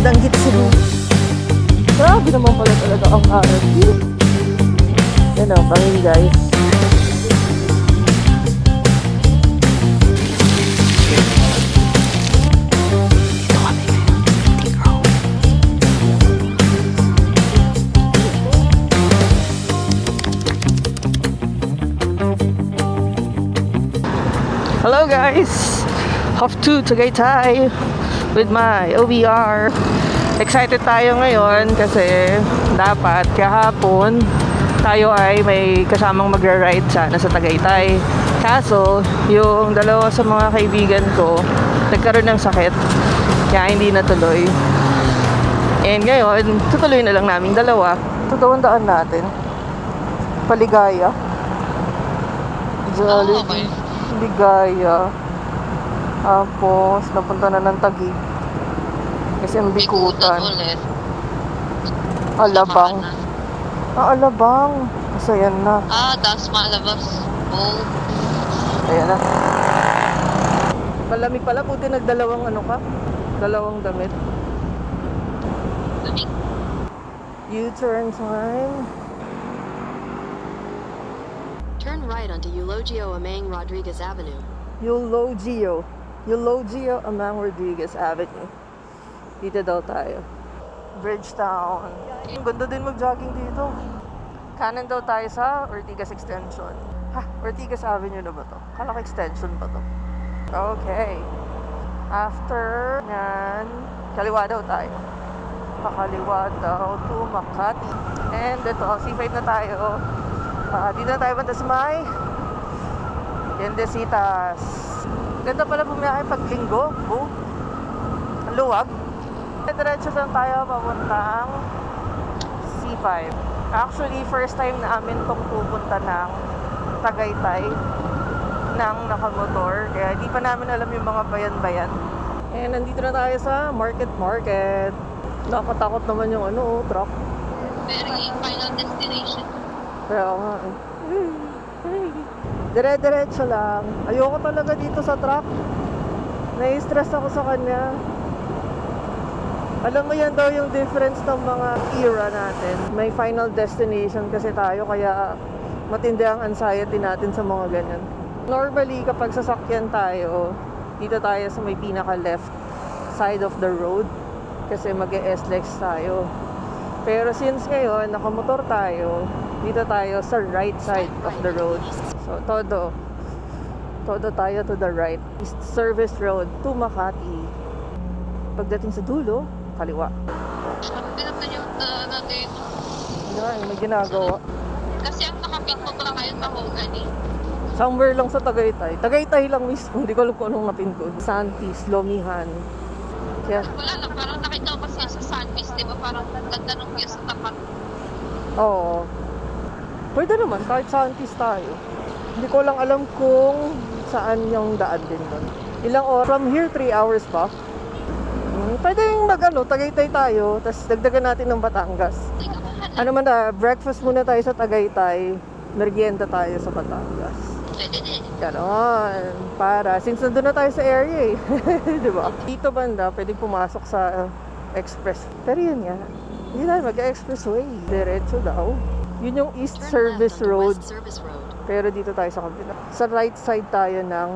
Danggit Cebu. Grabe naman pala talaga ang RFP. Yan o, bangin guys. Hello guys! Off to Tagaytay with my OBR. Excited tayo ngayon kasi dapat kahapon tayo ay may kasamang magra-ride sana sa Tagaytay. Kaso, yung dalawa sa mga kaibigan ko nagkaroon ng sakit kaya hindi natuloy. And ngayon, tutuloy na lang naming dalawa. Tutawandaan natin. Paligaya. Jollibee. Ligaya. Tapos, napunta na ng Taguig. Kasi ang Bikutan. Alabang. Alabang. So, yan na. Das malabas. Oh. Ayan na. Malamig pala. Buti nagdalawang ano ka? Dalawang damit. Lamig. U-turn time. Turn right onto Eulogio Amang Rodriguez Avenue. Eulogio Amang Rodriguez Avenue. Dito daw tayo. Bridgetown. Ang ganda din mag-jogging dito. Kanan daw tayo sa Ortigas Extension. Ortigas Avenue na ba to? Kala ko extension pa to. Okay. After yan, kaliwa daw tayo. Pakaliwa daw to Makati. And ito, C5 na tayo. Dito na tayo banda sa may Yendesitas. Ganda pala bumiyahe pag linggo. Oh, ang luwag. Diretso lang tayo papuntang C5. Actually, first time namin itong pupunta ng Tagaytay ng nakamotor. Kaya di pa namin alam yung mga bayan-bayan. And nandito na tayo sa Market. Nakatakot naman yung truck. Very final destination. Kaya nga dire-diretso lang. Ayoko talaga dito sa truck. Nai-stress ako sa kanya. Alam mo yan daw yung difference ng mga era natin. May final destination kasi tayo, kaya matindi ang anxiety natin sa mga ganyan. Normally, kapag sasakyan tayo, dito tayo sa may pinaka-left side of the road kasi mag-e-SLEX tayo. Pero since ngayon, nakamotor tayo, dito tayo sa right side of the road. So, todo tayo to the right. East Service Road to Makati. Pagdating sa dulo, kaliwa. Ang naman yung natin. Yan, may ginagawa. Kasi ang nakapit mo pala kayo Mahogany. Somewhere lang sa Tagaytay. Tagaytay lang mismo. Hindi ko alam kung anong napindot. Santis, Lomihan. Kaya, Wala lang, parang nakita ko kasi sa Sundays, di ba? Parang ganda ng view sa tapat. oo. Pwede naman, kahit Santis tayo. Hindi ko lang alam kung saan yung daan din doon. Ilang oras? From here, 3 hours pa. Pwede yung Tagaytay tayo, tapos dagdagan natin ng Batangas. Ano man breakfast muna tayo sa Tagaytay, merienda tayo sa Batangas. Pwede din. Ganon. Para, since nandun na tayo sa area di ba? Dito banda, pwede pumasok sa express. Pero yun nga, hindi tayo mag-expressway. Diretso daw. Yun yung East Turn Service left onto Road. West Service Road. Pero dito tayo sa kabila. Sa right side tayo ng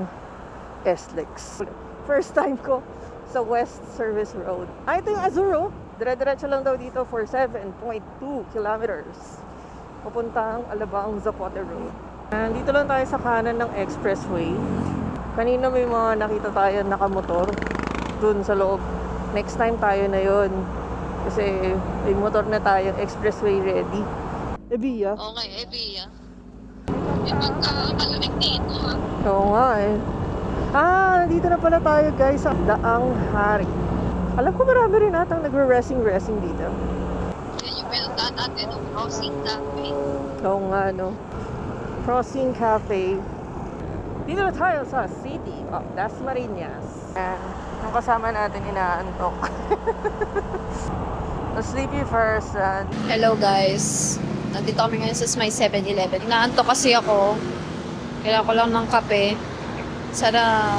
SLEX. First time ko sa West Service Road. Ito yung Azuro. Dire-diretso lang daw dito for 7.2 kilometers. Papuntang Alabang Zapote Road. Dito lang tayo sa kanan ng expressway. Kanina may mga nakita tayo nakamotor dun sa loob. Next time tayo na yun. Kasi may motor na tayo, expressway ready. Ebiya. Okay, Evia. Eh, malamig dito Oo nga dito na pala tayo guys sa Daang Hari. Alam ko marami rin natang nagre-racing dito. Yan yung pinuntahan natin, yung Crossing Cafe. Oo nga Crossing Cafe. Dito na tayo sa City of Dasmariñas. Yung kasama natin inaantok. A sleepy person. Hello guys. Nandito kami ngayon sa may 7-Eleven. Inaantok kasi ako. Kailangan ko lang ng kape. Sana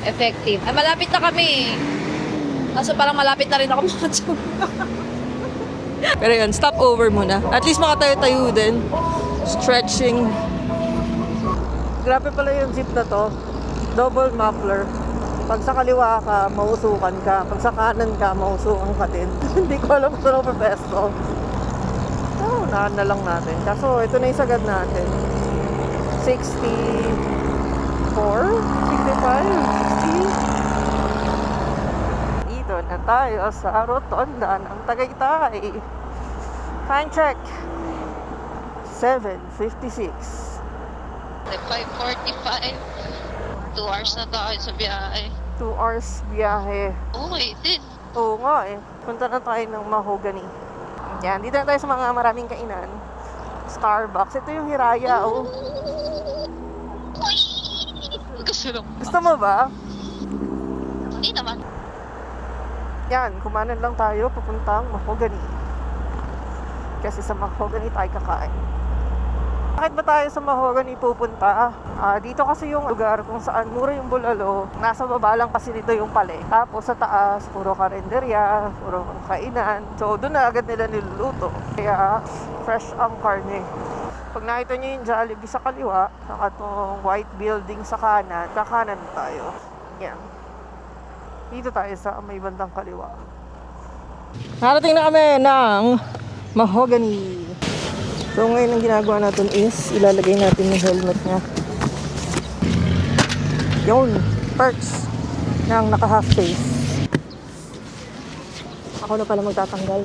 effective. Ay, malapit na kami. Kaso parang malapit na rin ako makatulog. Pero yun, stop over muna. At least makatayo-tayo din. Stretching. Grabe pala yung jeep na to. Double muffler. Pag sa kaliwa ka, mausukan ka. Pag sa kanan ka, mausukan ka din. Hindi ko alam kung saan ako pesto. Unahan na lang natin. Kaso ito na yung sagad natin. 64? 65? 60? Dito na tayo sa rotonda ng Tagaytay. Time check. 7:56. 5:45. 2 hours na tayo sa biyahe. 2 hours biyahe. Okay din. Oo nga eh. Punta na tayo ng Mahogany. Yan, dito na tayo sa mga maraming kainan. Starbucks. Ito yung Hiraya, oh. Uy! Gusto Gusto mo ba? Hindi naman. Yan, kumanan lang tayo papuntang Mahogany. Kasi sa Mahogany tayo kakain. Bakit ba tayo sa Mahogany pupunta? Dito kasi yung lugar kung saan mura yung bulalo. Nasa baba lang kasi dito yung pale. Tapos sa taas, puro karinderya, puro kainan. So doon na agad nila niluluto. Kaya fresh ang karne. Pag nakita nyo yung Jollibee sa kaliwa, saka itong white building sa kanan, kakanan tayo. Yan. Dito tayo sa may bandang kaliwa. Narating na kami ng Mahogany. So ngayon ang ginagawa natin is ilalagay natin yung helmet niya. Yun, perks ng naka-half face. Ako na pala magtatanggal.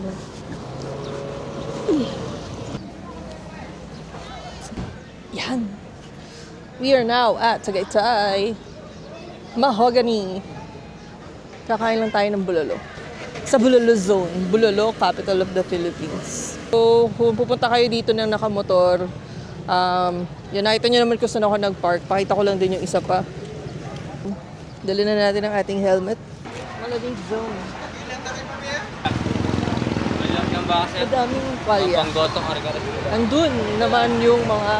Yan. We are now at Tagaytay Mahogany. Kakain lang tayo ng bulalo. Sa Bulalo Zone. Bulalo, capital of the Philippines. So, kung pupunta kayo dito ng nakamotor, yun, nakita nyo naman kung saan ako nag-park. Pakita ko lang din yung isa pa. Dali na natin ang ating helmet. Malamig zone. Madaming palya. Andun naman yung mga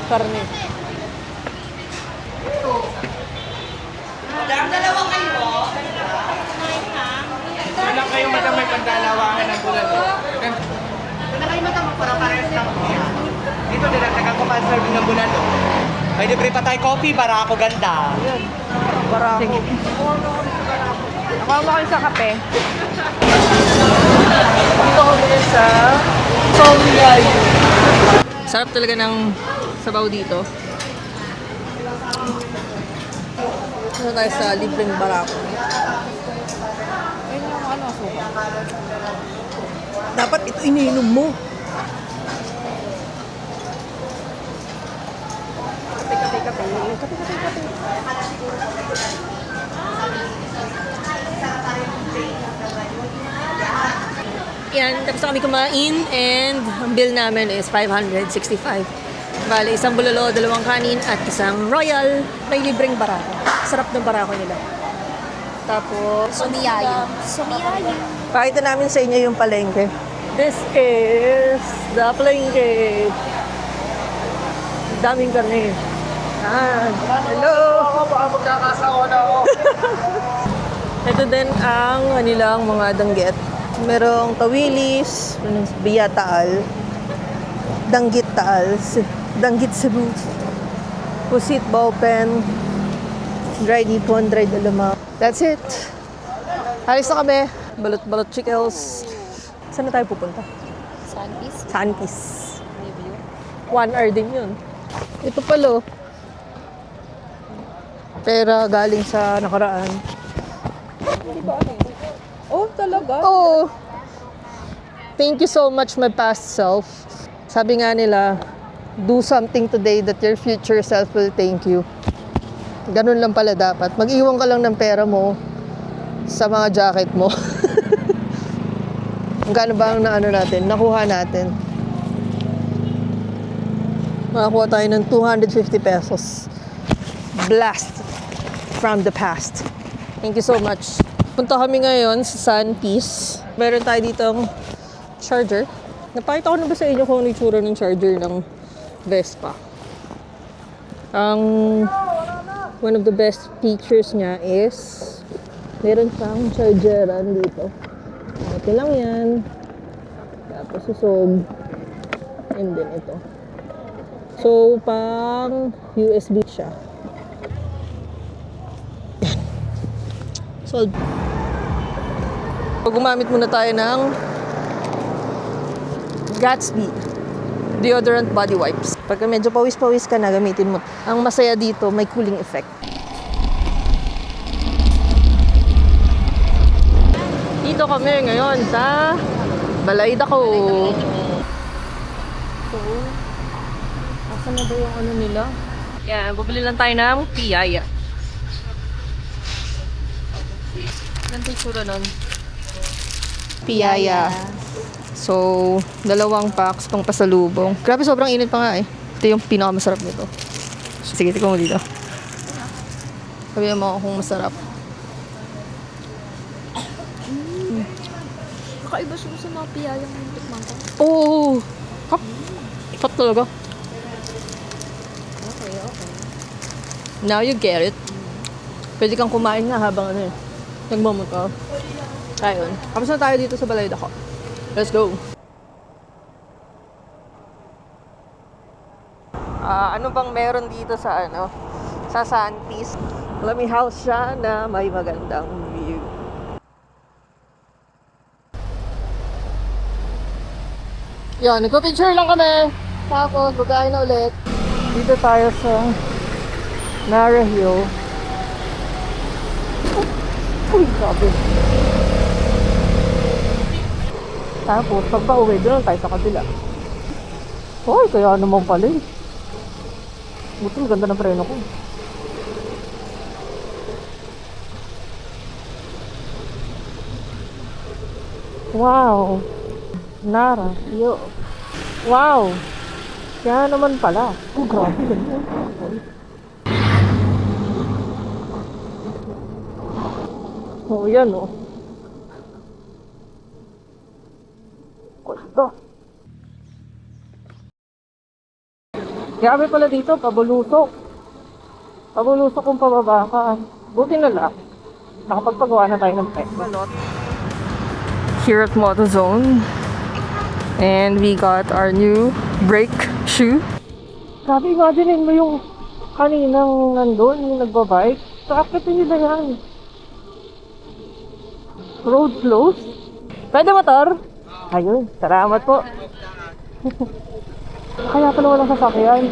karne. Walang kayo mata may pandalawangan ng bulalo. Wala kayo mata para parehas ng kuya. Dito dinagdagan ko pa serving ng bulalo. May libre pa tayo coffee para ako ganda. Ayan. Para ako. Nakuha mo kayo sa kape. Dito kami sa Somyay. Sarap talaga ng sabaw dito. Dito tayo sa libreng barako. Yun yung ano, suka. Dapat ito iniinom mo. Kape. Yan, tapos na kami kumain and ang bill namin is 565. Bale, isang bulalo, 2 kanin at isang royal. May libreng barako. Sarap ng barako nila. Tapos, Sumiyayo. pakita namin sa inyo yung palengke. This is the palengke. Daming karne. Hello! Baka magkakasawa na ako. Ito din ang kanilang mga danggit. Merong tawilis, biya taal, danggit taal, danggit Cebu, pusit ballpen, dried hipon, dried alamang. That's it. Alis na kami. Balot-balot chickles. Saan na tayo pupunta? Sunpiece. Santis. Review. 1 hour din yun. Ito pala. Pera galing sa nakaraan. Oh, talaga? Oh, thank you so much, my past self. Sabi nga nila, do something today that your future self will thank you. Ganun lang pala dapat. Mag-iwan ka lang ng pera mo sa mga jacket mo. Gano'n ba ang naano natin? Nakuha natin. Makakuha tayo ng 250 pesos. Blast from the past. Thank you so much. Punta kami ngayon sa Sunpeace. Meron tayo ditong charger. Napakita ko na ba sa inyo kung ano yung tsura ng charger ng Vespa? Ang one of the best features niya is Meron siyang chargeran dito. Ito lang yan. Tapos susog. And then ito. So, pang USB siya. Yan. Solved. So, gumamit muna tayo ng Gatsby deodorant body wipes. Pagka medyo pawis-pawis ka na, gamitin mo. Ang masaya dito, may cooling effect. Dito kami ngayon sa Balaydaco. So, asan na ba yung ano nila? Yan, bubili lang tayo ng piyaya. Ganito yung sura nun. Piyaya. So, 2 packs pang pasalubong. Grabe, sobrang init pa nga eh. Ito yung pinakamasarap nito. Sige, tikman mo dito. Sabihan mo ako kung masarap. Kakaiba siya sa mga piyayang tikman ko. Oo! Ha? Hot talaga. Okay. Now you get it. Pwede kang kumain nga habang ano eh. Nagmamotor. Ayun. Kapos na tayo dito sa Balaydaco. Let's go! Ano bang meron dito sa ano? Sa Santis? Alam, house siya na may magandang view. Yan, nagpa-picture lang kami. Tapos, magkain na ulit. Dito tayo sa Nara Hill. Uy, grabe. Tapos, pag pauwi, doon tayo sa kabila. Hoy, kaya naman pala eh. Buti, maganda ng preno ko. Wow. Nara, yo. Wow. Kaya naman pala. Oh, grabe. Ganda. Oh, yan oh. Ganda. Grabe pala dito, pabulusok. Pabulusok kung pababa ka. Buti na lang. Nakapagpagawa na tayo ng pet. Here at MotoZone. And we got our new brake shoe. Grabe, imagine mo yung kaninang nandun, yung nagbabike. Sa akitin nila yan. Road closed. Pwede motor? Ayun, salamat po. Kaya pala walang sasakyan.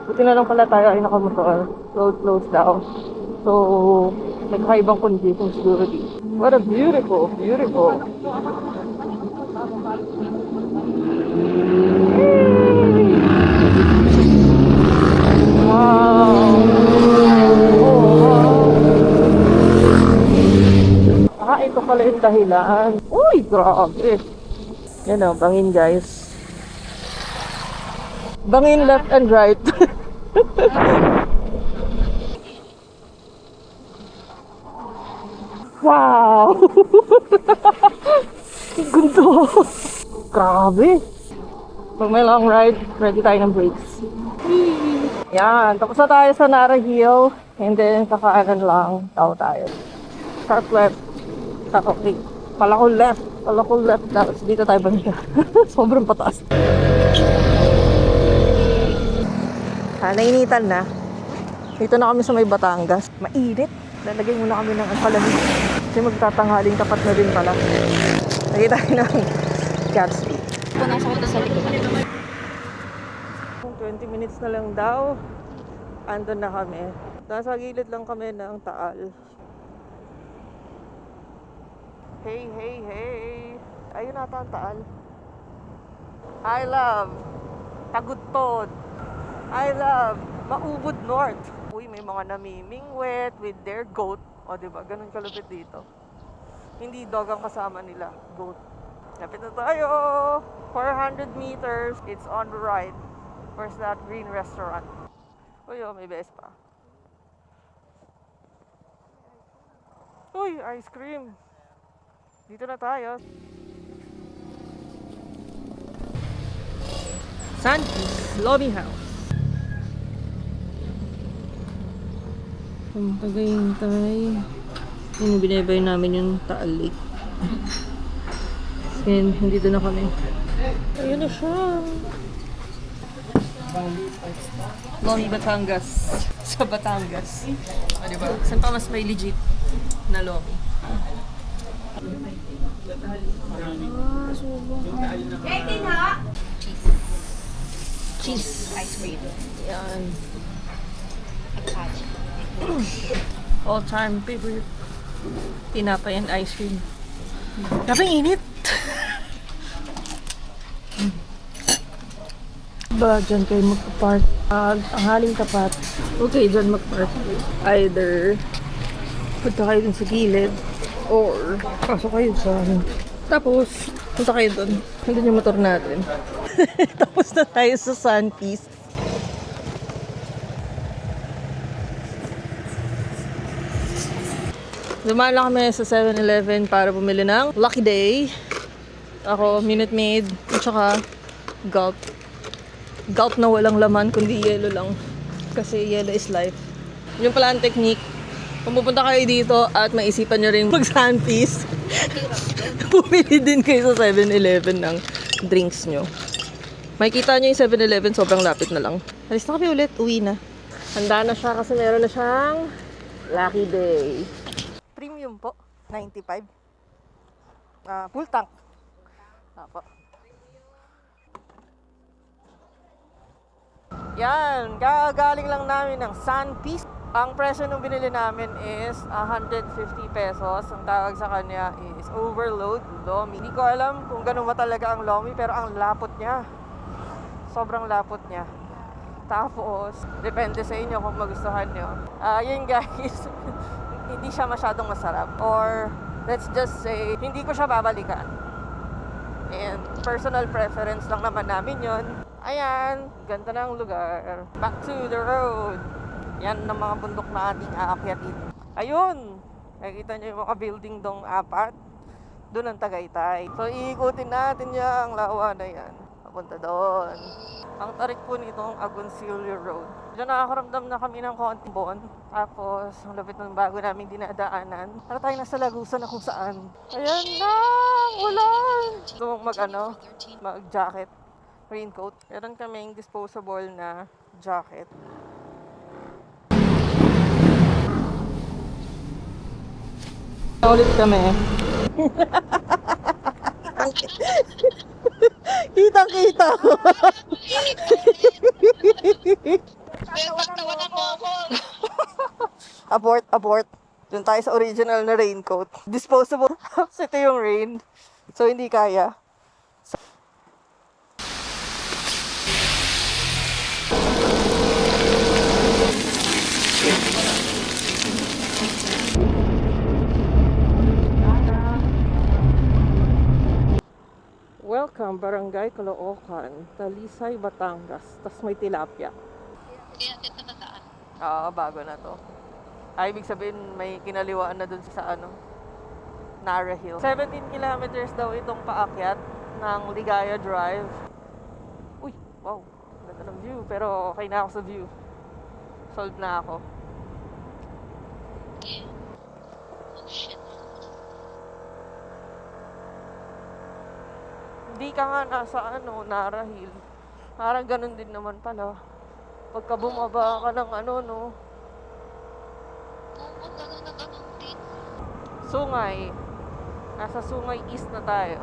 Buti na lang pala tayo ay nakamotor. Road closed daw. So, nagkakaibang condition siguro dito. What a beautiful, beautiful. Wow! Ito pala yung dahilan. Uy, grabe. Yan o, bangin guys. Bangin left and right. Wow! Gundo! Grabe! Pag may long ride, ready tayo ng brakes. Yan, tapos na tayo sa Nara Hill. And then, kakaanan lang. Tao tayo. Sharp left. Okay. Palako left. Palako left. Tapos dito tayo banda. Sobrang pataas. Nainitan na. Dito na kami sa may Batangas. Mainit. Lalagay muna kami ng palamig. Kasi magtatanghaling tapat na din pala. Lagay tayo ng Gatsby. Punasa ko sa likod. 20 minutes na lang daw. Andun na kami. Nasa gilid lang kami ng Taal. Hey, hey, hey. Ayun nata ang Taal. I love Tagudtod. I love Maubod North. Uy, may mga namimingwit with their goat. O, diba? Ganun kalupit dito. Hindi dog ang kasama nila. Goat. Lapit na tayo. 400 meters. It's on the right. Where's that green restaurant? Uy, oh, may Vespa. Uy, ice cream. Dito na tayo. Santis Lobby House. Tagayintay. Yung binibay namin yung Taal Lake. And nandito na kami. Ayun na siya. Lomi, Batangas. Sa Batangas. O, diba? Saan pa mas may legit na Lomi? Cheese. Ice cream. Yan. All-time favorite. Tinapay and ice cream. Grabe init. Ba, dyan kayo magpa-park. Ang haling tapat. Okay, dyan mag-park. Either punta kayo dun sa gilid or pasok kayo sa tapos punta kayo dun. Nandun yung motor natin. Tapos na tayo sa Sun Peace. Dumaan lang kami sa 7-Eleven para bumili ng Lucky Day. Ako, Minute Maid, at saka Gulp. Gulp na walang laman, kundi yellow lang. Kasi yellow is life. Yung pala ang technique. Kung pupunta kayo dito at maisipan nyo rin mag-sunpiece, bumili din kayo sa 7-Eleven ng drinks nyo. Makikita nyo yung 7-Eleven, sobrang lapit na lang. Alis na kami ulit, uwi na. Handa na siya kasi meron na siyang Lucky Day. Premium po, 95. Full tank. Apo. Yan, gagaling lang namin ng Sun Peace. Ang presyo nung binili namin is 150 pesos. Ang tawag sa kanya is Overload Lomi. Hindi ko alam kung ganun ba talaga ang Lomi, pero ang lapot niya. Sobrang lapot niya. Tapos, depende sa inyo kung magustuhan nyo. Yun guys, hindi siya masyadong masarap. Or, let's just say, hindi ko siya babalikan. And personal preference lang naman namin yon. Ayan, ganda ng lugar. Back to the road. Yan ang mga bundok na ating aakyatin. Ayun, nakikita nyo yung mga building dong apat. Doon ang Tagaytay. So, iikutin natin yung lawa na yan. Papunta doon. Ang tarik po nitong Agoncillo Road. Diyan nakakaramdam na kami ng konting bon. Tapos, ang lapit ng bago namin dinadaanan. Para tayo nasa Lagusan na kung saan. Ayan na! Ulan! Gusto mong mag-jacket. Raincoat. Meron kaming disposable na jacket. Ulit kami. Kitang-kita ko. Pagtawanan mo ako. Abort. Doon tayo sa original na raincoat. Disposable. Ito yung rain. So, hindi kaya. Welcome, Barangay Caloocan, Talisay, Batangas. Tas may tilapia. Kaya dito na daan. Bago na to. Ibig sabihin may kinaliwaan na dun sa Nara Hill. 17 kilometers daw itong paakyat ng Ligaya Drive. Uy, wow. Ganda ng view. Pero okay na ako sa view. Sold na ako. Oh shit. Hindi ka nga nasa Nara Hill. Parang ganun din naman pala. Pagka bumaba ka ng no. Oo, ganun na ganun din. Sungay. Nasa Sungay East na tayo.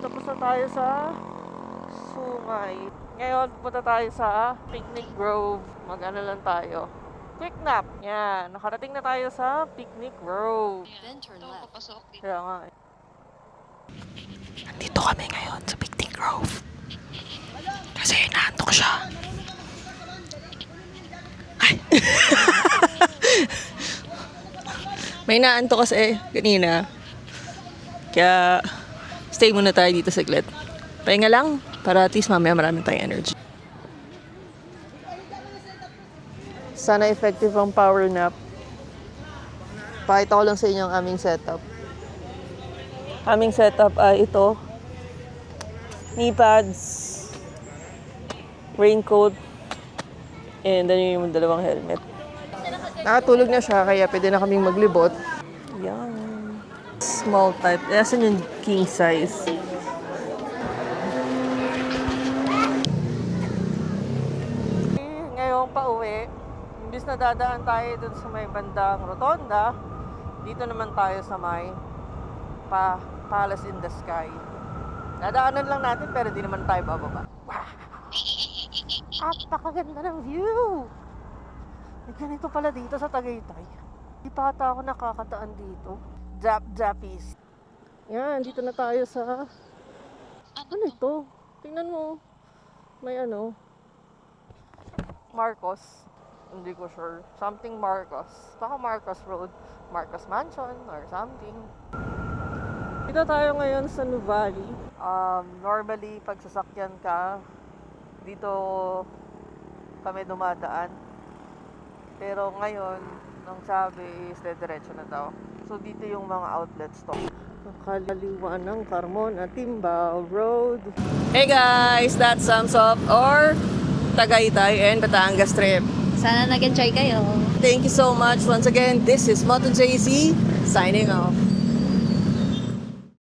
Tapos na tayo sa Sungay. Ngayon, pupunta tayo sa Picnic Grove. Mag-ano lang tayo. Quick nap. Yan. Nakarating na tayo sa Picnic Grove. Then turn Ito, left. papasok. Kaya nga eh. Nandito kami ngayon sa Picnic Grove. Kasi naantok siya. Ay! May naantok kasi kanina. Kaya stay muna tayo dito saglit. Pahinga lang para at least mamaya maraming tayong energy. Sana effective ang power nap. Pakita ko lang sa inyo ang aming setup. Aming setup ay ito. Knee pads, raincoat, and then yung dalawang helmet. Nakatulog na siya, kaya pwede na kaming maglibot. Yan. Small type. Asan yung king size? Ngayong pauwi, imbis na dadaan tayo dun sa may bandang rotonda, dito naman tayo sa may Palace in the Sky. Dadaanan lang natin pero di naman tayo bababa. Wow! Napakaganda ng view! May ganito pala dito sa Tagaytay. Di pa ata ako nakakataan dito. Jappies. Yan, dito na tayo sa... Ano ito? Tingnan mo. May ano. Marcos. Hindi ko sure. Something Marcos. Baka Marcos Road. Marcos Mansion or something. Dito tayo ngayon sa Nuvali. Normally, pag sasakyan ka, dito kami dumadaan. Pero ngayon, nang sabi is diretso na daw. So dito yung mga outlet store. Kaliwa ng Carmona, Timbao Road. Hey guys, that sums up our Tagaytay and Batangas trip. Sana nag-enjoy kayo. Thank you so much once again. This is Moto JC signing off.